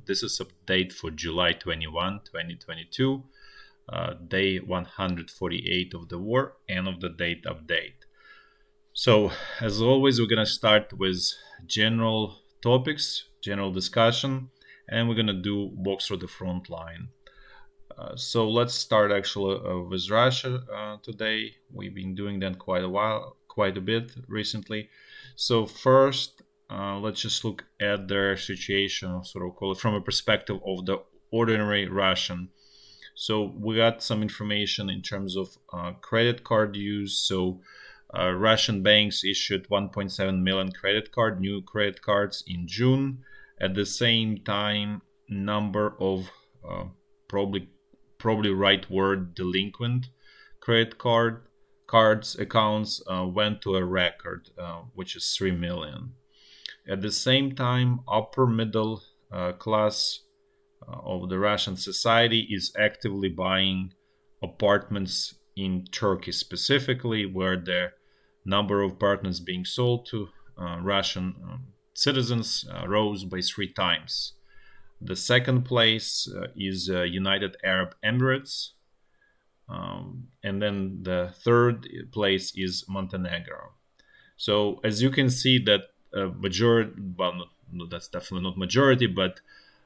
This is update for July 21, 2022, day 148 of the war, end of the date update. So, as always, we're going to start with general topics, general discussion, and we're going to walk through the front line. So let's start actually with Russia today. We've been doing that quite a bit recently. So first, let's just look at their situation, sort of call it from a perspective of the ordinary Russian. So we got some information in terms of credit card use. So Russian banks issued 1.7 million new credit cards in June. At the same time, number of probably right word, delinquent credit cards accounts went to a record, which is 3 million. At the same time, upper middle class of the Russian society is actively buying apartments in Turkey specifically, where the number of apartments being sold to Russian citizens rose by 3 times. The second place is United Arab Emirates, and then the third place is Montenegro. So as you can see, that majority, well, no, that's definitely not majority, but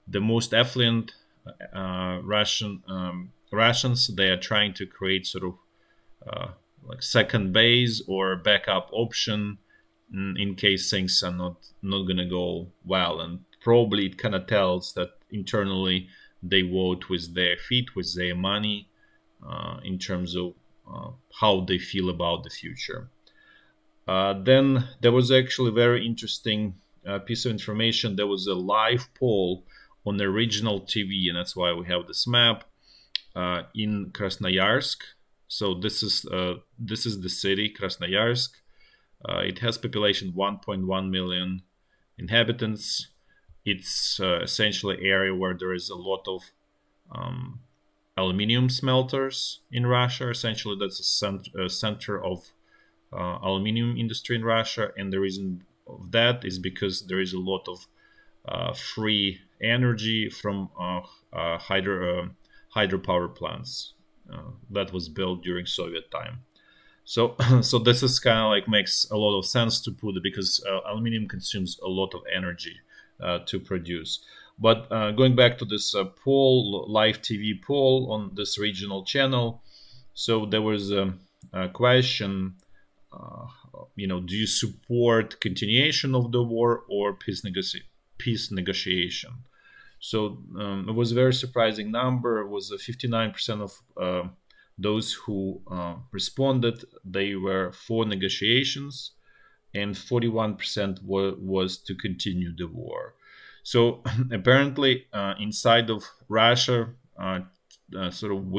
the most affluent Russians, they are trying to create sort of like second base or backup option in case things are not gonna go well, and probably it kind of tells that internally they vote with their feet, with their money, in terms of how they feel about the future. Then there was actually a very interesting piece of information. There was a live poll on the regional TV, and that's why we have this map in Krasnoyarsk. So this is the city, Krasnoyarsk. It has population 1.1 million inhabitants. It's essentially an area where there is a lot of aluminium smelters in Russia. Essentially, that's a center of aluminium industry in Russia, and the reason of that is because there is a lot of free energy from hydropower plants that was built during Soviet time. So this is kind of like makes a lot of sense to put it, because aluminium consumes a lot of energy to produce. But going back to this poll, live TV poll on this regional channel, so there was a question, do you support continuation of the war or peace negotiation? So it was a very surprising number. It was 59% of those who responded, they were for negotiations, and 41% was to continue the war. So apparently inside of Russia, sort of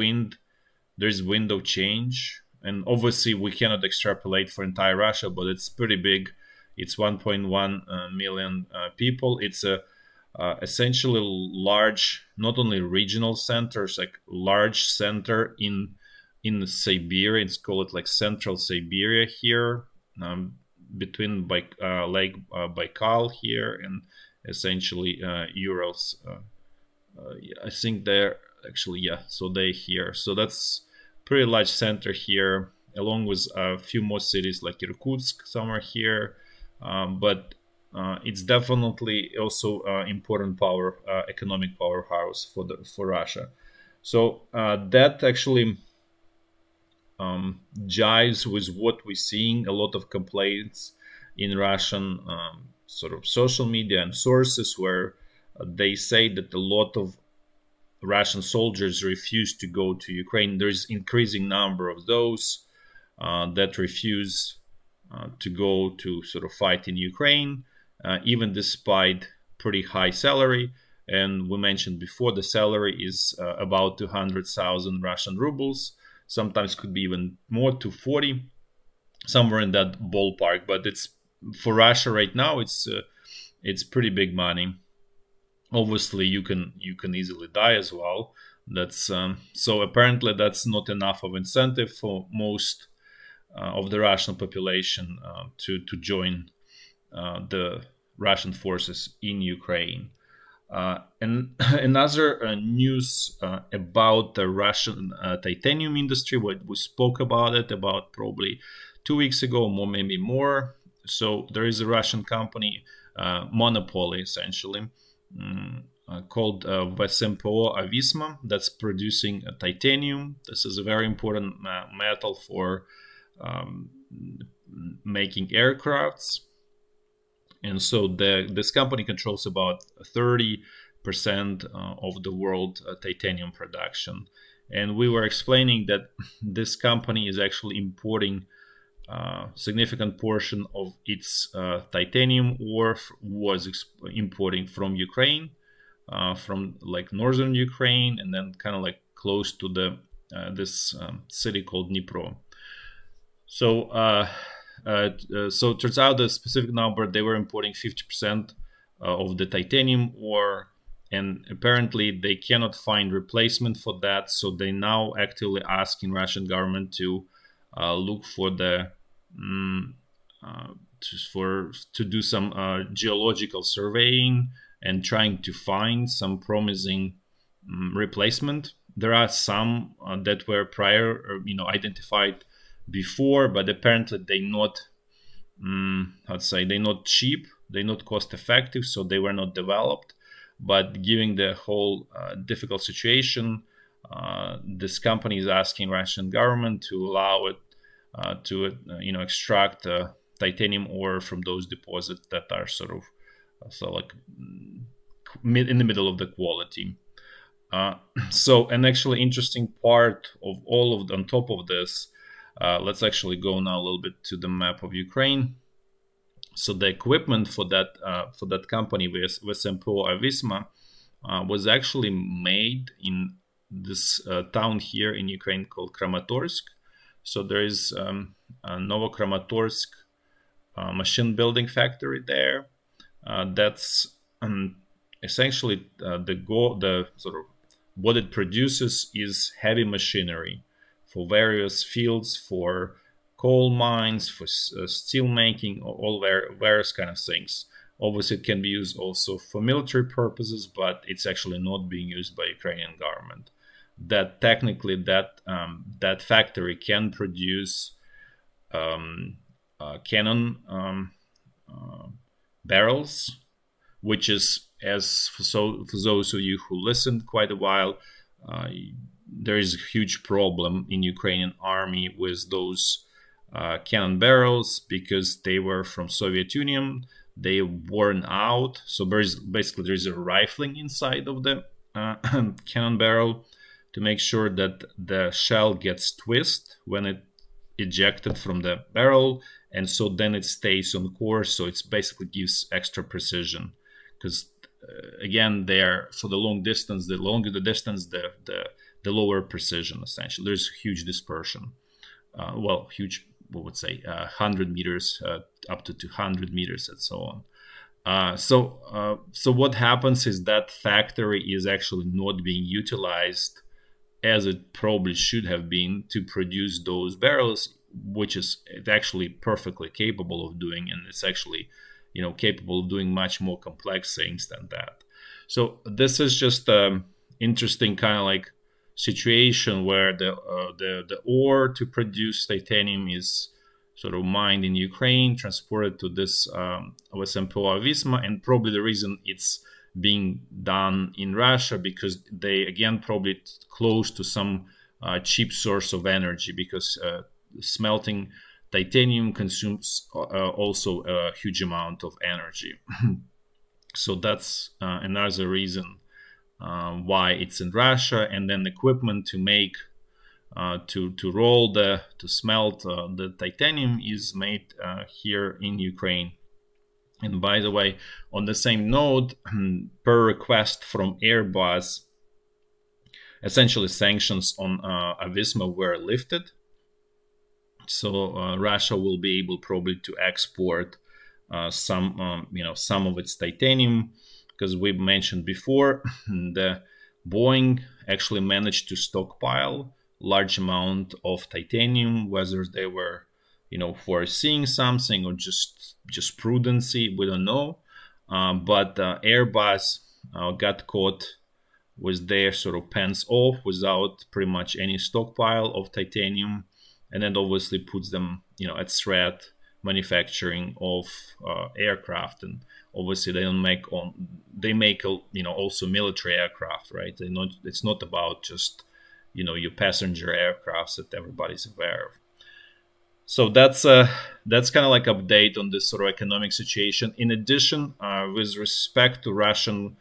there's wind of change. And obviously we cannot extrapolate for entire Russia, but it's pretty big. It's 1.1 million people. It's a essentially large, not only regional centers, like large center in Siberia. It's called like Central Siberia here, between Lake Baikal here and essentially Urals. I think they're actually, yeah, so they're here. So that's pretty large center here, along with a few more cities like Irkutsk, somewhere here. But it's definitely also important economic powerhouse for Russia. So that actually jives with what we're seeing. A lot of complaints in Russian sort of social media and sources, where they say that a lot of Russian soldiers refuse to go to Ukraine. There's increasing number of those that refuse to go to sort of fight in Ukraine, even despite pretty high salary. And we mentioned before, the salary is about 200,000 Russian rubles. Sometimes could be even more, to 40, somewhere in that ballpark. But it's for Russia right now, it's pretty big money. Obviously, you can easily die as well. That's so apparently that's not enough of incentive for most of the Russian population to join the Russian forces in Ukraine. And another news about the Russian titanium industry, what we spoke about it about probably 2 weeks ago, more maybe more. So there is a Russian company, monopoly essentially, called VSMPO Avisma, that's producing titanium. This is a very important metal for making aircrafts. And so this company controls about 30% of the world titanium production. And we were explaining that this company is actually importing a significant portion of its titanium ore, was importing from Ukraine, from like northern Ukraine, and then kind of like close to the this city called Dnipro. So so it turns out the specific number, they were importing 50% of the titanium ore, and apparently they cannot find replacement for that. So they now actively asking Russian government to look for the to do some geological surveying and trying to find some promising replacement. There are some that were prior, identified before, but apparently they not, they're not cheap, they're not cost effective, so they were not developed. But given the whole difficult situation, this company is asking Russian government to allow it to extract titanium ore from those deposits that are sort of in the middle of the quality. So an actually interesting part of all of on top of this, let's actually go now a little bit to the map of Ukraine. So the equipment for that company with VSMPO Avisma was actually made in this town here in Ukraine called Kramatorsk. So there is a Novokramatorsk machine building factory there. That's essentially the sort of what it produces is heavy machinery for various fields, for coal mines, for steel making, all various kind of things. Obviously, it can be used also for military purposes, but it's actually not being used by Ukrainian government. That technically, that factory can produce cannon barrels, which is, as for those of you who listened quite a while, there is a huge problem in Ukrainian army with those cannon barrels because they were from Soviet Union. They worn out, so there is a rifling inside of the cannon barrel to make sure that the shell gets twisted when it ejected from the barrel, and so then it stays on course. So it basically gives extra precision because again, they're for the long distance. The longer the distance, the lower precision. Essentially, there's huge dispersion. Huge. We would say 100 meters up to 200 meters and so on. So what happens is that factory is actually not being utilized as it probably should have been to produce those barrels, which is actually perfectly capable of doing, and it's actually capable of doing much more complex things than that. So this is just an interesting kind of like situation where the ore to produce titanium is sort of mined in Ukraine, transported to this VSMPO Avisma, and probably the reason it's being done in Russia because they again probably close to some cheap source of energy, because smelting titanium consumes also a huge amount of energy. So that's another reason why it's in Russia. And then equipment to make to smelt the titanium is made here in Ukraine. And by the way, on the same note, per request from Airbus, essentially sanctions on Avisma were lifted. So Russia will be able probably to export some of its titanium, because we mentioned before the Boeing actually managed to stockpile large amount of titanium, whether they were foreseeing something or just prudency, we don't know. But Airbus got caught with their sort of pants off without pretty much any stockpile of titanium, and that obviously puts them, at threat manufacturing of aircraft. And obviously they make also military aircraft, right? It's not about just your passenger aircrafts that everybody's aware of. So that's kind of like update on this sort of economic situation. In addition, with respect to Russian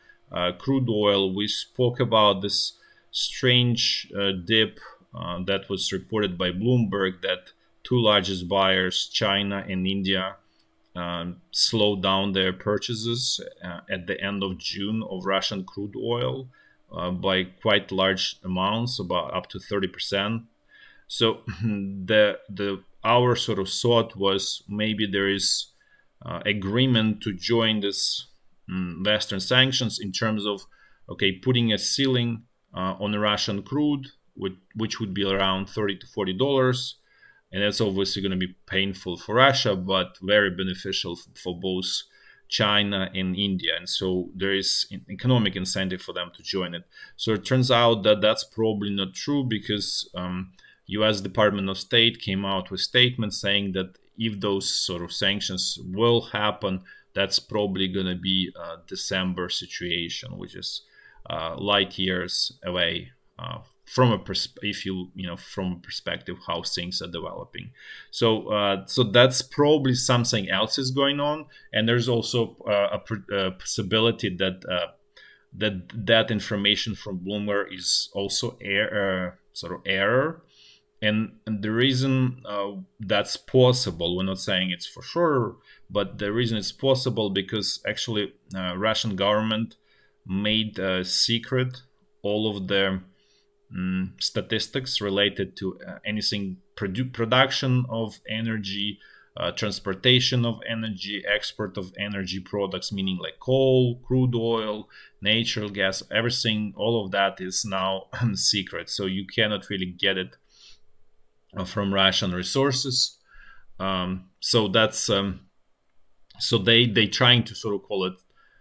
crude oil, we spoke about this strange dip that was reported by Bloomberg, that two largest buyers, China and India, slowed down their purchases at the end of June of Russian crude oil by quite large amounts, about up to 30%. So our sort of thought was maybe there is agreement to join this Western sanctions in terms of, okay, putting a ceiling on the Russian crude, which would be around $30 to $40. And that's obviously going to be painful for Russia, but very beneficial for both China and India. And so there is an economic incentive for them to join it. So it turns out that that's probably not true, because US Department of State came out with statements saying that if those sort of sanctions will happen, that's probably going to be a December situation, which is light years away from a perspective how things are developing. So that's probably something else is going on, and there's also a possibility that that information from Bloomberg is also error. And the reason that's possible, we're not saying it's for sure, but the reason it's possible because actually Russian government made secret all of the statistics related to anything production of energy, transportation of energy, export of energy products, meaning like coal, crude oil, natural gas, everything, all of that is now secret. So you cannot really get it from Russian resources. So that's so they trying to sort of call it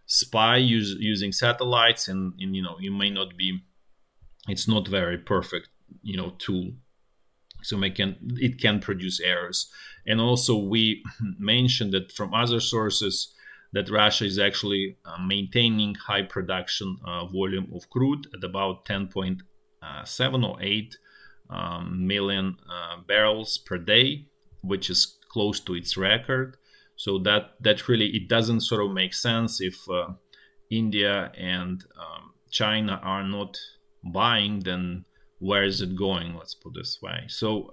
spy using satellites, and you may not be, it's not very perfect tool, so it can produce errors. And also we mentioned that from other sources that Russia is actually maintaining high production volume of crude at about 10.7 or 8 million barrels per day, which is close to its record. So that really, it doesn't sort of make sense if India and China are not buying, then where is it going? Let's put it this way. So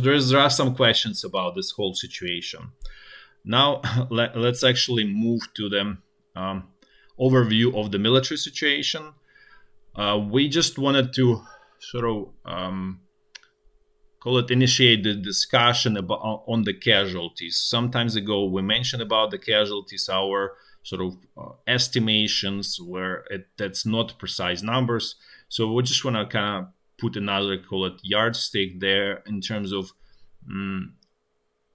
there are some questions about this whole situation. Now let's actually move to the overview of the military situation. We just wanted to sort of initiate the discussion about on the casualties. Some times ago we mentioned about the casualties, our sort of estimations, where that's not precise numbers. So we just want to kind of put another yardstick there in terms of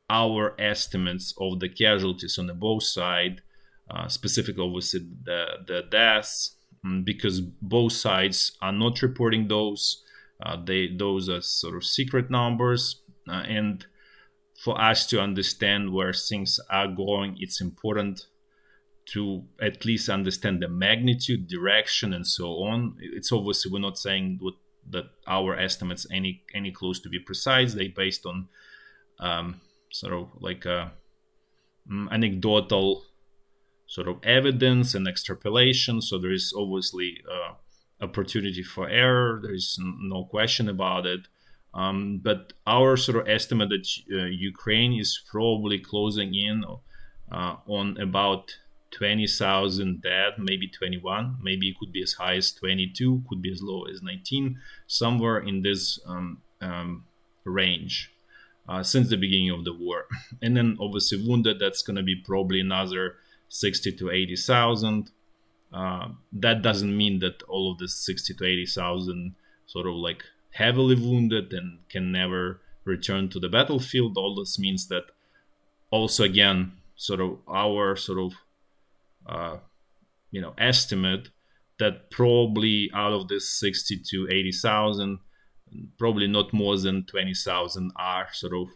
our estimates of the casualties on the both side, specifically obviously the deaths, because both sides are not reporting those. Those are sort of secret numbers, and for us to understand where things are going, it's important to at least understand the magnitude, direction, and so on. It's obviously, we're not saying that our estimates any close to be precise. They based on sort of like anecdotal sort of evidence and extrapolation. So there is obviously opportunity for error. There is no question about it. But our sort of estimate that Ukraine is probably closing in on about 20,000 dead, maybe 21, maybe it could be as high as 22, could be as low as 19, somewhere in this range since the beginning of the war. And then obviously wounded, that's going to be probably another 60 to 80,000. That doesn't mean that all of this 60 to 80,000 sort of like heavily wounded and can never return to the battlefield. All this means that also, again, sort of our sort of estimate that probably out of this 60 to 80,000, probably not more than 20,000 are sort of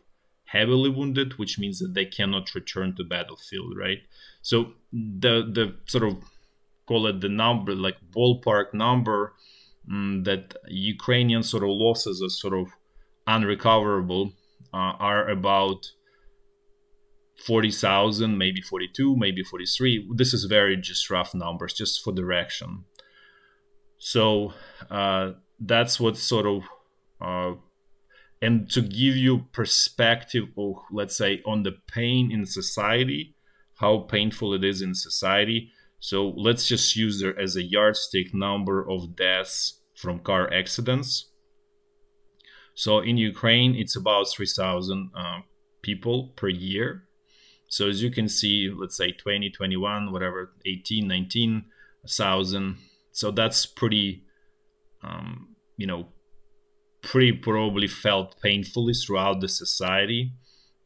heavily wounded, which means that they cannot return to battlefield, right? So the sort of, call it the number, like ballpark number, that Ukrainian sort of losses are sort of unrecoverable, are about 40,000, maybe 42, maybe 43. This is very just rough numbers, just for direction. So that's what sort of, and to give you perspective of, let's say, on the pain in society, how painful it is in society. So let's just use there as a yardstick number of deaths from car accidents. So in Ukraine, it's about 3,000 people per year. So as you can see, let's say 20, 21, whatever, 18, 19,000. So that's pretty, you know, pretty probably felt painfully throughout the society,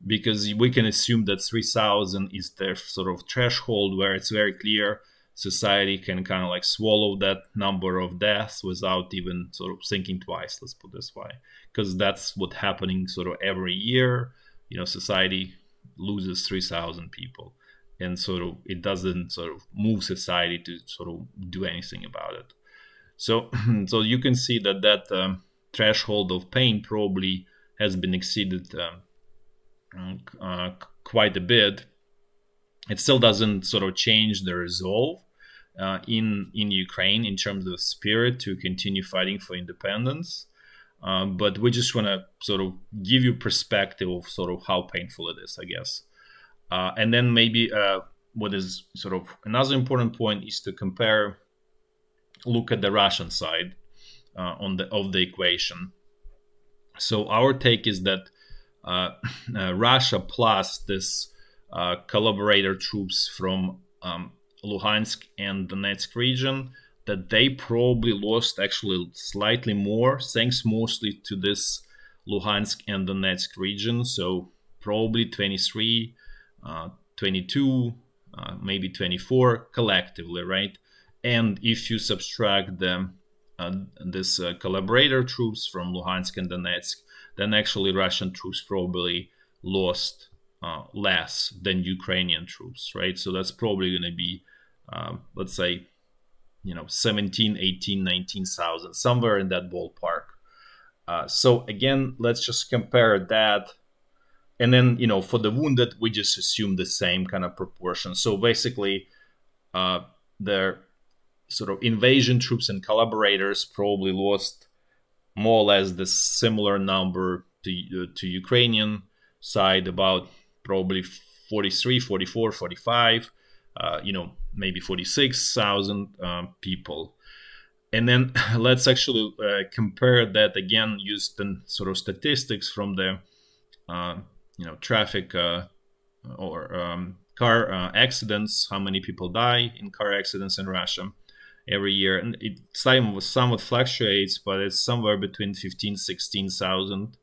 because we can assume that 3,000 is their sort of threshold where it's very clear society can kind of like swallow that number of deaths without even sort of thinking twice, let's put it this way, because that's what's happening sort of every year. You know, society loses 3,000 people, and sort of it doesn't sort of move society to sort of do anything about it. So so you can see that that threshold of pain probably has been exceeded quite a bit. It still doesn't sort of change the resolve in Ukraine in terms of spirit to continue fighting for independence. But we just want to sort of give you perspective of sort of how painful it is, I guess. And then maybe what is sort of another important point is to compare, look at the Russian side of the equation. So our take is that Russia plus this collaborator troops from Luhansk and Donetsk region, that they probably lost actually slightly more, thanks mostly to this Luhansk and Donetsk region. So probably 23, 22, maybe 24 collectively, right? And if you subtract the this collaborator troops from Luhansk and Donetsk, then actually Russian troops probably lost less than Ukrainian troops, right? So that's probably going to be, let's say, 17, 18, 19,000, somewhere in that ballpark. So again, let's just compare that. And then, for the wounded, we just assume the same kind of proportion. So basically, their sort of invasion troops and collaborators probably lost more or less the similar number to Ukrainian side, about probably 43, 44, 45, maybe 46,000 people. And then let's actually compare that again, use the sort of statistics from the traffic or car accidents, how many people die in car accidents in Russia every year. And it somewhat fluctuates, but it's somewhere between 15, 16,000.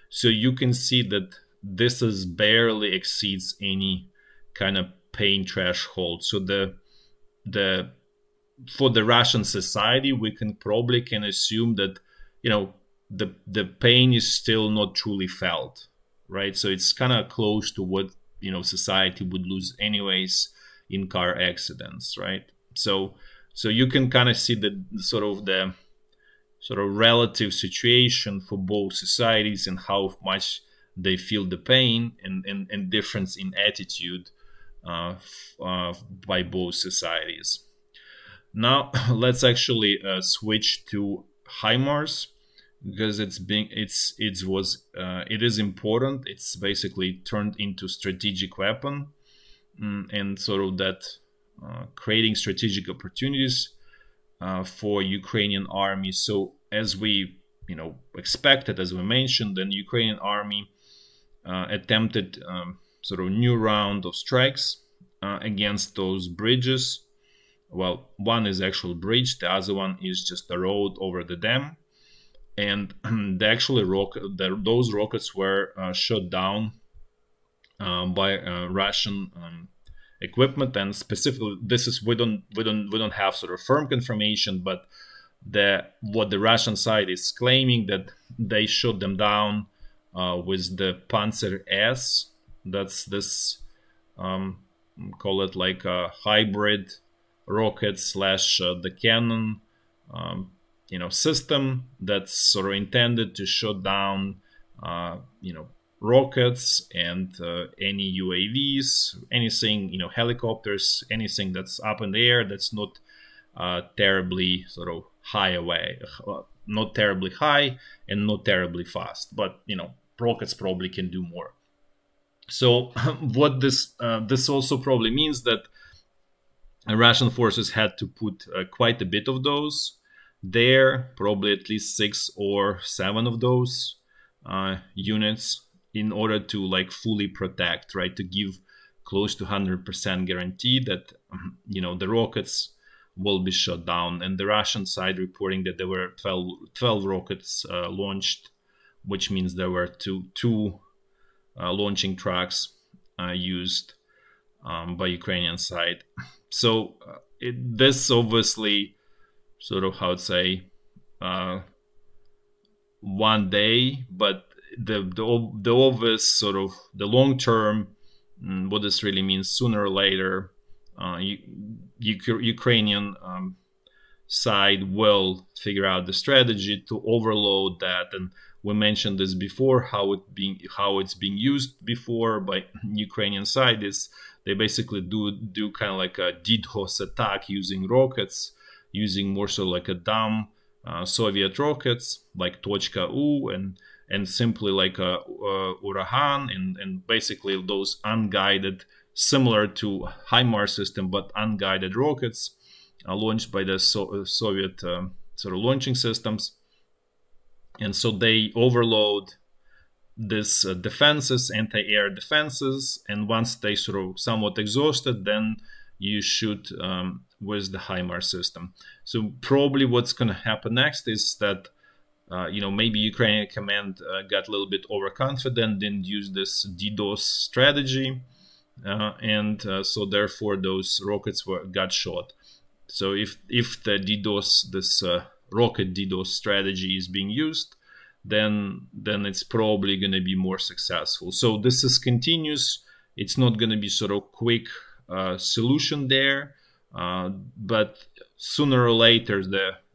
So you can see that this is barely exceeds any kind of pain threshold. So for the Russian society, we can assume that the pain is still not truly felt, right? So it's kind of close to what society would lose anyways in car accidents, right? So you can kind of see the sort of relative situation for both societies and how much they feel the pain and difference in attitude by both societies. Now let's actually switch to HIMARS, because it is important. It's basically turned into strategic weapon, and sort of that creating strategic opportunities for Ukrainian army. So as we expected, as we mentioned, the Ukrainian army attempted sort of new round of strikes against those bridges. Well, one is actual bridge, the other one is just a road over the dam. And those rockets were shot down by Russian equipment. And specifically, this is we don't have sort of firm confirmation, but what the Russian side is claiming, that they shot them down with the Pantsyr S. That's this call it like a hybrid rocket slash the cannon system that's sort of intended to shoot down rockets and any UAVs, anything, helicopters, anything that's up in the air that's not terribly sort of high away, not terribly high and not terribly fast, but rockets probably can do more. So what this also probably means that Russian forces had to put quite a bit of those there, probably at least 6 or 7 of those units, in order to like fully protect, right, to give close to 100% guarantee that the rockets will be shot down. And the Russian side reporting that there were 12 rockets launched, which means there were two launching trucks used by Ukrainian side. So this obviously sort of, how to say, one day, but the obvious sort of the long term, what this really means, sooner or later, Ukrainian side will figure out the strategy to overload that. And we mentioned this before, how it's being used before by Ukrainian side is they basically do kind of like a DDoS attack using rockets, using more so like a dumb Soviet rockets like Tochka-U and simply like a Uragan and basically those unguided, similar to HIMARS system, but unguided rockets launched by the Soviet sort of launching systems. And so they overload this defenses, anti-air defenses, and once they sort of somewhat exhausted, then you shoot with the HIMARS system. So probably what's going to happen next is that maybe Ukrainian command got a little bit overconfident, didn't use this DDoS strategy, and so therefore those rockets got shot. So if the DDoS, this rocket DDoS strategy is being used, then it's probably going to be more successful. So this is continuous. It's not going to be sort of quick solution there, but sooner or later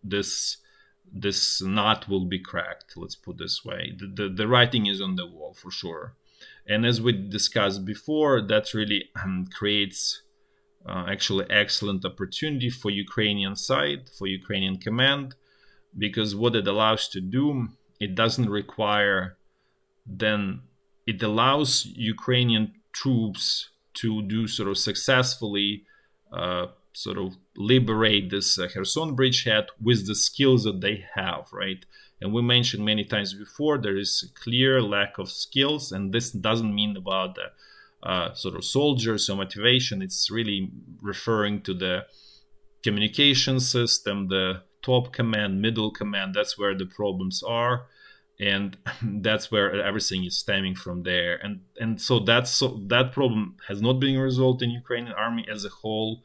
this knot will be cracked. Let's put this way. The writing is on the wall for sure. And as we discussed before, that really creates actually excellent opportunity for Ukrainian side, for Ukrainian command, because what it allows to do, it doesn't require, then it allows Ukrainian troops to do sort of successfully sort of liberate this Kherson bridgehead with the skills that they have, right? And we mentioned many times before, there is a clear lack of skills, and this doesn't mean about the sort of soldiers or motivation. It's really referring to the communication system, the top command, middle command. That's where the problems are, and that's where everything is stemming from there. And so that problem has not been resolved in Ukrainian army as a whole.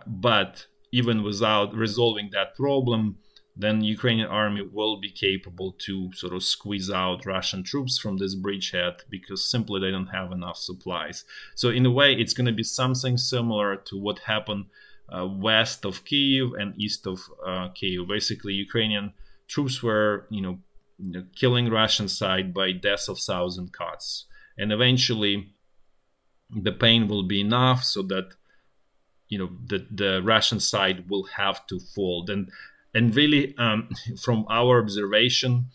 But even without resolving that problem, then Ukrainian army will be capable to sort of squeeze out Russian troops from this bridgehead because simply they don't have enough supplies. So in a way, it's going to be something similar to what happened west of Kyiv and east of Kyiv. Basically, Ukrainian troops were, killing Russian side by deaths of 1,000 cuts. And eventually, the pain will be enough so that the Russian side will have to fold. And really, from our observation,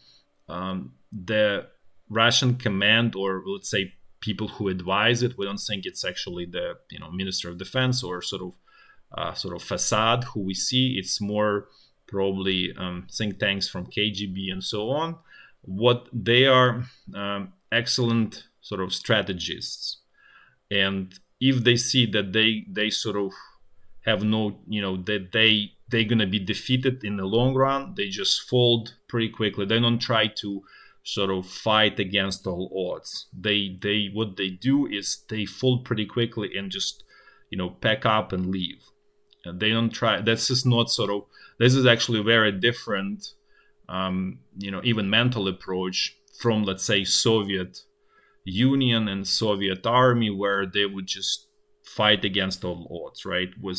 the Russian command, or let's say people who advise it, we don't think it's actually the Minister of Defense or sort of facade who we see. It's more probably think tanks from KGB and so on. What they are excellent sort of strategists, and if they see that they sort of have no, that they're gonna be defeated in the long run, they just fold pretty quickly. They don't try to sort of fight against all odds. What they do is they fold pretty quickly and just pack up and leave. They don't try. This is not this is actually a very different, even mental approach from, let's say, Soviet Union and Soviet army, where they would just fight against all odds, right? With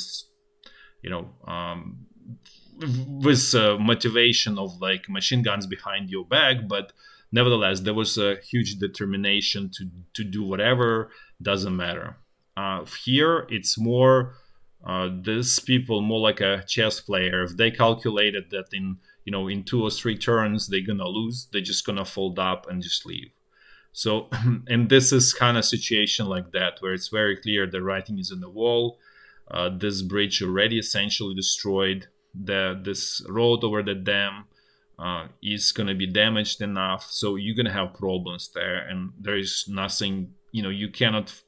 motivation of like machine guns behind your back, but nevertheless there was a huge determination to do whatever, doesn't matter. Here it's more these people more like a chess player. If they calculated that in 2 or 3 turns they're gonna lose, they're just gonna fold up and just leave. So, and this is kind of situation like that, where it's very clear the writing is on the wall. This bridge already essentially destroyed. This road over the dam is going to be damaged enough, so you're going to have problems there, and there is nothing, you cannot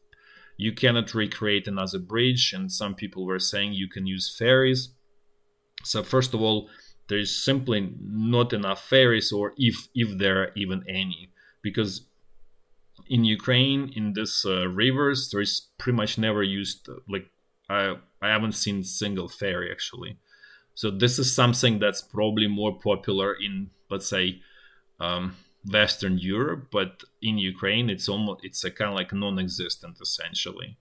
recreate another bridge. And some people were saying you can use ferries. So first of all, there's simply not enough ferries, or if there are even any, because in Ukraine, in this rivers, there is pretty much never used, like I haven't seen single ferry actually. So this is something that's probably more popular in, let's say, Western Europe, but in Ukraine it's a kind of like non-existent essentially.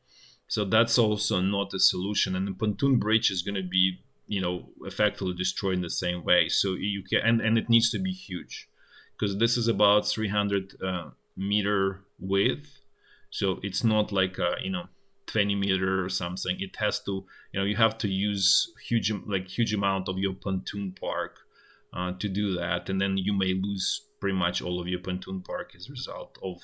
So that's also not a solution, and the pontoon bridge is going to be effectively destroyed in the same way. So you can, and it needs to be huge, because this is about 300 meter width, so it's not like 20 meter or something. It has to, you have to use huge amount of your pontoon park to do that, and then you may lose pretty much all of your pontoon park as a result of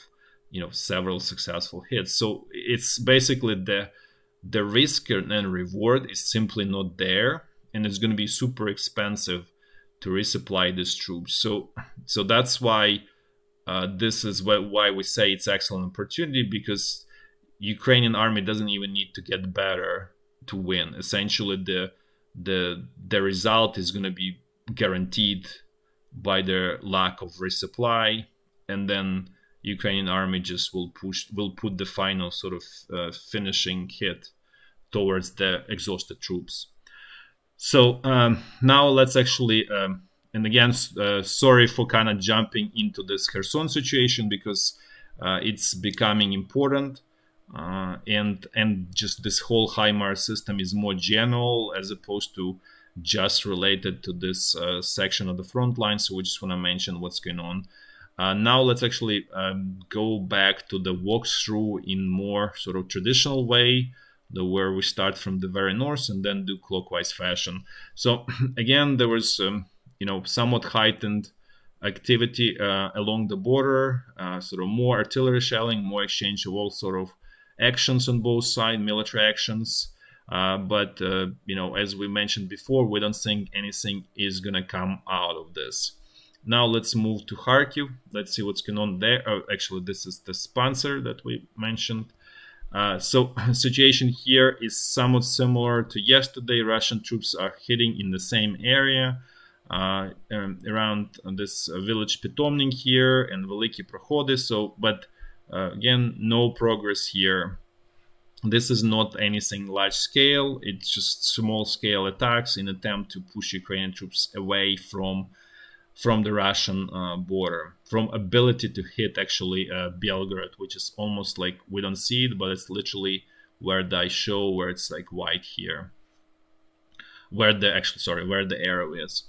several successful hits. So it's basically the risk and reward is simply not there, and it's going to be super expensive to resupply these troops. So that's why this is why we say it's excellent opportunity, because Ukrainian army doesn't even need to get better to win. Essentially, the result is going to be guaranteed by their lack of resupply, and then Ukrainian army just will put the final sort of finishing hit towards the exhausted troops. So now let's actually, and again, sorry for kind of jumping into this Kherson situation, because it's becoming important. And just this whole HIMARS system is more general as opposed to just related to this section of the front line. So we just want to mention what's going on. Now let's actually go back to the walkthrough in more sort of traditional way, where we start from the very north and then do clockwise fashion. So again, there was somewhat heightened activity along the border, sort of more artillery shelling, more exchange of all sort of actions on both sides, military actions. But as we mentioned before, we don't think anything is gonna come out of this. Now let's move to Kharkiv. Let's see what's going on there. Actually, this is the sponsor that we mentioned. So situation here is somewhat similar to yesterday. Russian troops are hitting in the same area around this village Pitomnik here and Velyky Prohody. So, but again, no progress here. This is not anything large scale. It's just small scale attacks in attempt to push Ukrainian troops away from the Russian border, from ability to hit actually Belgorod, which is almost like, we don't see it, but it's literally where I show, where it's like white here, where the arrow is.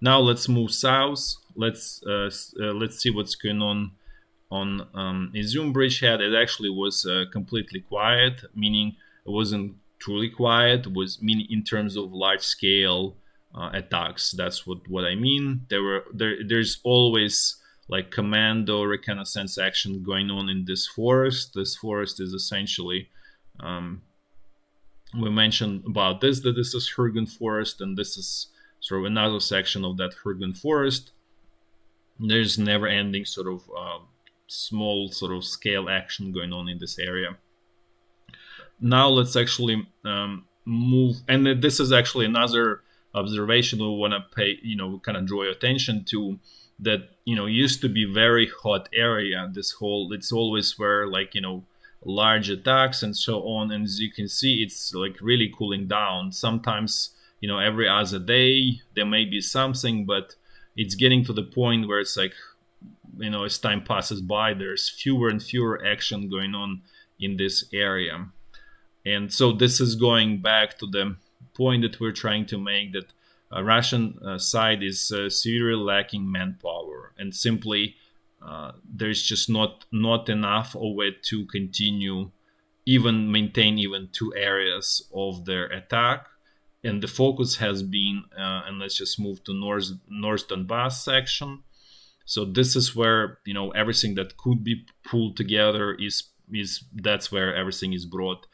Now let's move south. Let's see what's going on Izyum bridgehead. It actually was completely quiet, meaning it wasn't truly quiet. It was meaning in terms of large scale attacks. That's what I mean. There's always like commando reconnaissance action going on in this forest. This forest is essentially, we mentioned about this, that this is Kherson forest, and this is sort of another section of that Kherson forest. There's never ending sort of small sort of scale action going on in this area. Now let's actually move, and this is actually another observation we want to pay, kind of draw your attention to, that used to be very hot area. This whole, it's always where like large attacks and so on. And as you can see, it's like really cooling down. Sometimes, you know, every other day there may be something, but it's getting to the point where it's like, you know, as time passes by, there's fewer and fewer action going on in this area. And so this is going back to the point that we're trying to make, that Russian side is severely lacking manpower, and simply there's just not enough of it to continue, even maintain even 2 areas of their attack. And the focus has been, and let's just move to North Donbass section. So this is where, you know, everything that could be pulled together is that's where everything is brought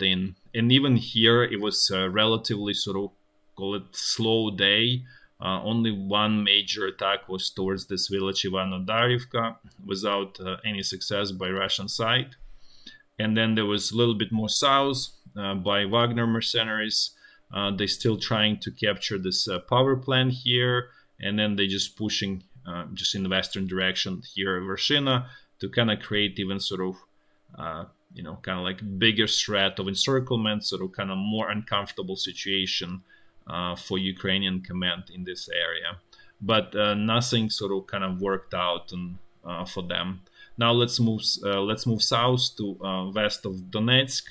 in. And even here, it was a relatively sort of, call it, slow day. Only one major attack was towards this village Ivano-Darivka, without any success by Russian side. And then there was a little bit more south by Wagner mercenaries. They're still trying to capture this power plant here, and then they just pushing just in the western direction here, Vershina, to kind of create even sort of you know, kind of like bigger threat of encirclement, sort of kind of more uncomfortable situation for Ukrainian command in this area. But nothing sort of kind of worked out for them. Now let's move south to west of Donetsk.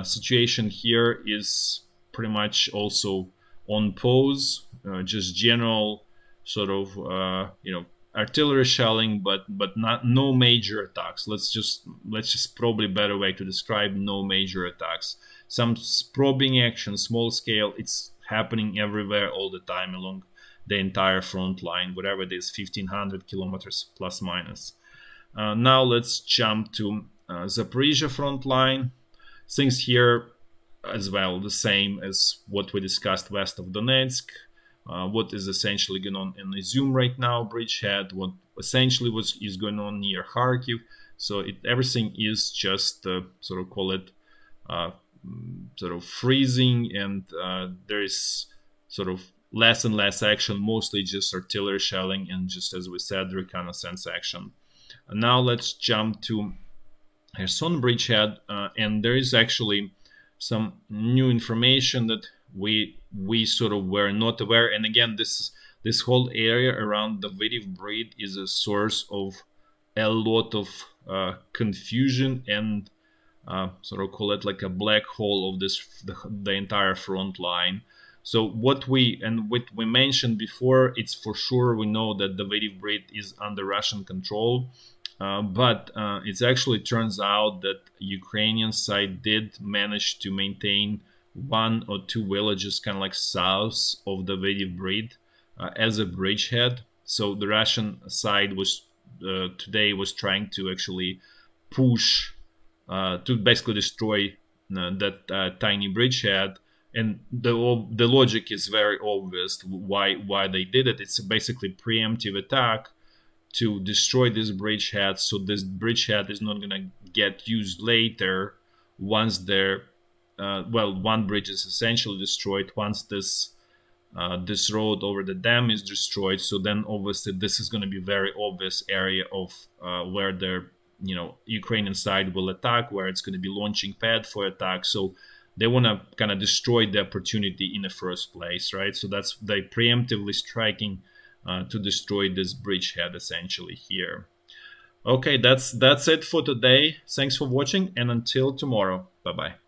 Situation here is pretty much also on pause, just general sort of you know, artillery shelling, but no major attacks. Let's just probably better way to describe no major attacks. Some probing action, small scale, it's happening everywhere all the time along the entire front line, whatever it is, 1500 kilometers plus minus. Now let's jump to Zaporizhia front line. Things here as well, the same as what we discussed west of Donetsk. What is essentially going on in Izyum right now, bridgehead, what essentially is going on near Kharkiv. So everything is just sort of, call it, sort of freezing, and there is sort of less and less action, mostly just artillery shelling and, just as we said, reconnaissance action. And now let's jump to Kherson bridgehead, and there is actually some new information that we sort of were not aware. And again, this whole area around the Avdiyivka bridge is a source of a lot of confusion and sort of, call it, like a black hole of the entire front line. So what we mentioned before, it's for sure, we know that the Avdiyivka bridge is under Russian control, but it actually turns out that Ukrainian side did manage to maintain 1 or 2 villages kind of like south of the Avdiyivka bridge as a bridgehead. So the Russian side was today was trying to actually push to basically destroy that tiny bridgehead. And the logic is very obvious why they did it. It's basically preemptive attack to destroy this bridgehead, so this bridgehead is not going to get used later once they're one bridge is essentially destroyed. Once this road over the dam is destroyed, so then obviously this is going to be a very obvious area of where their Ukrainian side will attack, where it's going to be launching pad for attack. So they want to kind of destroy the opportunity in the first place, right? So that's they preemptively striking to destroy this bridgehead essentially here. Okay, that's it for today. Thanks for watching, and until tomorrow, bye bye.